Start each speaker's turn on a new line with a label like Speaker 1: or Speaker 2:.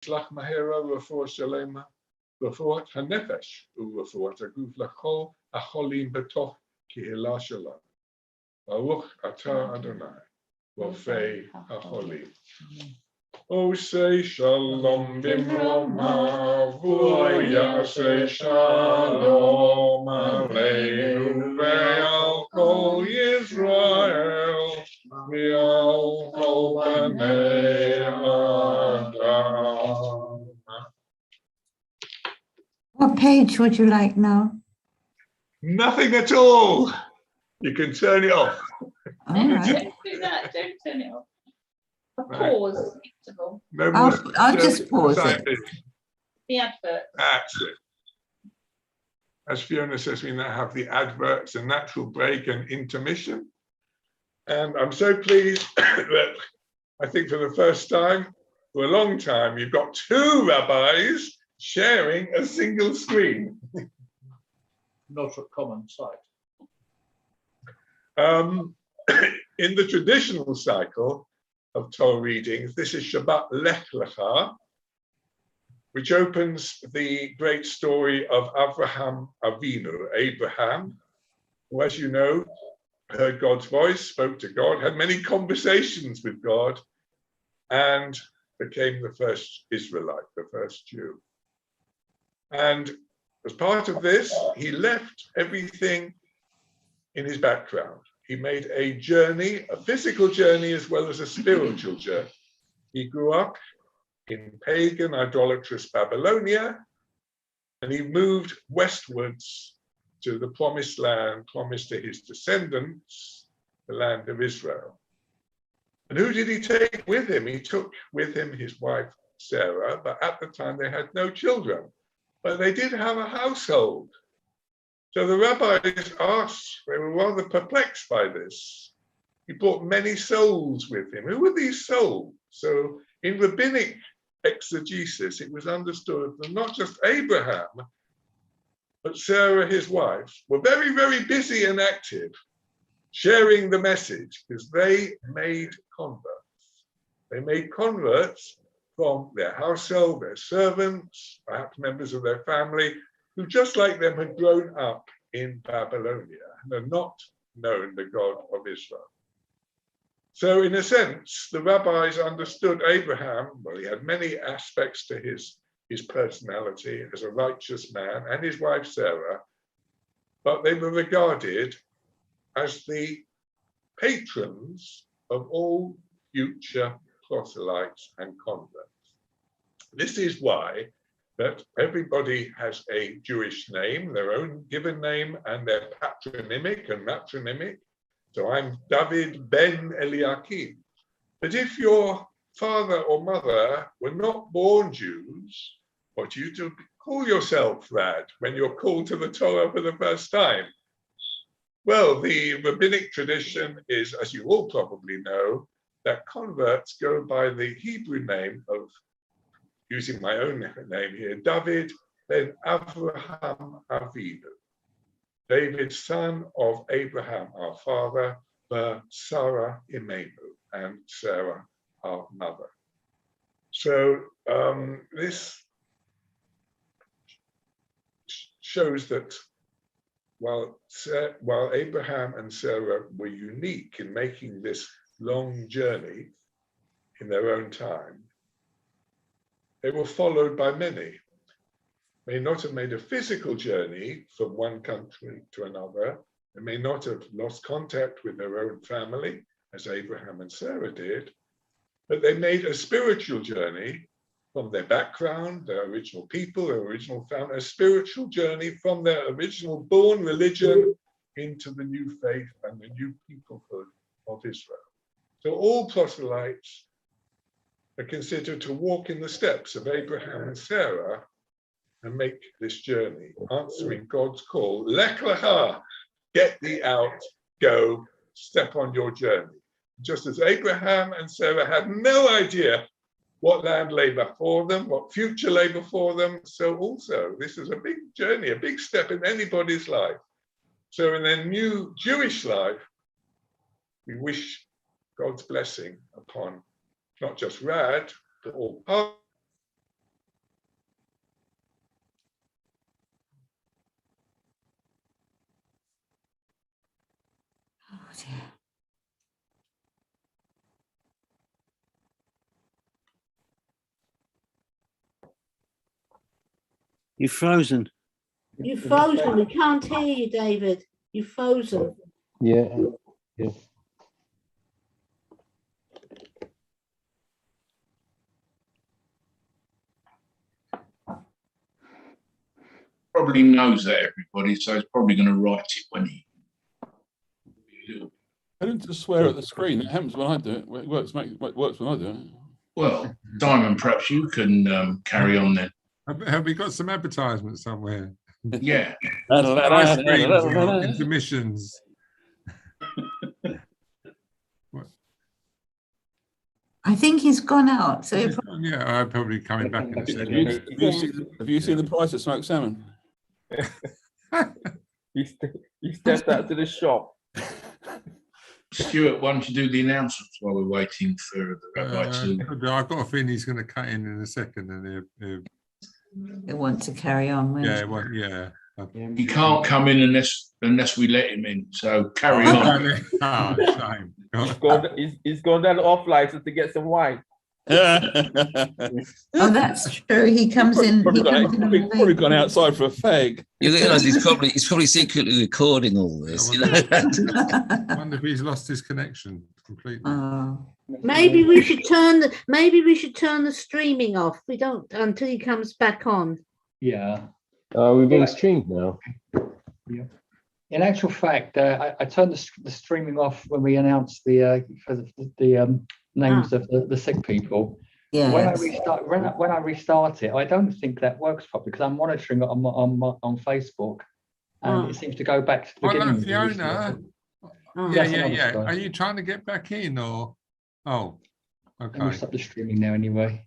Speaker 1: Shlach Mahera Refuah Shalema, Refuat HaNefesh, Urefuat HaGuf Lachol HaCholim Betoch Kehillah Shalom. Baruch Atah Adonai, Rofei HaCholim. O say Shalom Bimromav, Yaseh Shalom Aleinu ve'al Kol Yisrael, ve'al Kol Bnei Adam.
Speaker 2: What page would you like now?
Speaker 1: Nothing at all. You can turn it off.
Speaker 2: All right.
Speaker 3: Don't do that. Don't turn it off. A pause. Interval.
Speaker 1: No more.
Speaker 2: I'll just pause it.
Speaker 3: The advert.
Speaker 1: That's it. As Fiona says, we now have the adverts, a natural break and intermission. And I'm so pleased that I think for the first time, for a long time, you've got two rabbis sharing a single screen.
Speaker 4: Not a common sight.
Speaker 1: In the traditional cycle of Torah readings, this is Shabbat Lech Lecha, which opens the great story of Avraham Avinu, Abraham, who, as you know, heard God's voice, spoke to God, had many conversations with God, and became the first Israelite, the first Jew. And as part of this, he left everything in his background. He made a journey, a physical journey as well as a spiritual journey. He grew up in pagan, idolatrous Babylonia, and he moved westwards to the promised land, promised to his descendants, the land of Israel. And who did he take with him? He took with him his wife, Sarah, but at the time they had no children. But they did have a household. So the rabbis asked, they were rather perplexed by this. He brought many souls with him. Who were these souls? So in rabbinic exegesis, it was understood that not just Abraham, but Sarah, his wife, were very, very busy and active, sharing the message, because they made converts. They made converts from their household, their servants, perhaps members of their family, who just like them had grown up in Babylonia and had not known the God of Israel. So in a sense, the rabbis understood Abraham, well, he had many aspects to his personality as a righteous man, and his wife Sarah, but they were regarded as the patrons of all future proselytes and converts. This is why that everybody has a Jewish name, their own given name, and their patronymic and matronymic. So I'm David ben Eliakim. But if your father or mother were not born Jews, what you do call yourself that when you're called to the Torah for the first time? Well, the rabbinic tradition is, as you all probably know, that converts go by the Hebrew name of, using my own name here, David ben Avraham Avinu. David, son of Abraham, our father, Sarah Imenu, and Sarah, our mother. So this shows that while Abraham and Sarah were unique in making this long journey in their own time, they were followed by many. May not have made a physical journey from one country to another. They may not have lost contact with their own family, as Abraham and Sarah did, but they made a spiritual journey from their background, their original people, their original family, a spiritual journey from their original born religion into the new faith and the new peoplehood of Israel. So all proselytes are considered to walk in the steps of Abraham and Sarah and make this journey, answering God's call, Lech Lecha, get thee out, go, step on your journey. Just as Abraham and Sarah had no idea what land lay before them, what future lay before them, so also this is a big journey, a big step in anybody's life. So in their new Jewish life, we wish God's blessing upon not just Rad, but all
Speaker 2: dear.
Speaker 5: You're frozen.
Speaker 6: You've frozen. We can't hear you, David. You've frozen.
Speaker 7: Yeah, yeah.
Speaker 8: Probably knows that, everybody, so he's probably going to write it when he.
Speaker 9: I don't just swear at the screen. It happens when I do it. It works when I do it.
Speaker 8: Well, Simon, perhaps you can carry on then.
Speaker 10: Have we got some advertisements somewhere?
Speaker 8: Yeah.
Speaker 10: Ice creams or intermissions.
Speaker 2: I think he's gone out. So
Speaker 10: Yeah, I'm probably coming back in a second.
Speaker 9: Have you seen the price of smoked salmon?
Speaker 7: You stepped out to the shop.
Speaker 8: Stuart, why don't you do the announcements while we're waiting for the rabbi to...
Speaker 10: I've got a feeling he's going to cut in a second, and
Speaker 2: they want to carry on. Won't
Speaker 10: yeah,
Speaker 2: they?
Speaker 10: well, yeah.
Speaker 8: He can't come in unless we let him in. So carry on.
Speaker 10: Oh, shame.
Speaker 7: He's gone down off license to get some wine.
Speaker 2: Oh, that's true. He comes in.
Speaker 9: Probably gone outside for a fag.
Speaker 11: You realise he's probably secretly recording all this. You know?
Speaker 10: I wonder if he's lost his connection completely.
Speaker 2: Oh.
Speaker 6: Maybe we should turn the streaming off. We don't until he comes back on.
Speaker 4: Yeah.
Speaker 7: We're being streamed now.
Speaker 4: Yeah. In actual fact, I turned the streaming off when we announced the names of the sick people.
Speaker 2: Yeah.
Speaker 4: When I restart it, I don't think that works properly because I'm monitoring it on Facebook, and it seems to go back to the beginning.
Speaker 10: Fiona. Yeah. Are you trying to get back in or? Oh, okay.
Speaker 4: Let me stop the streaming now anyway.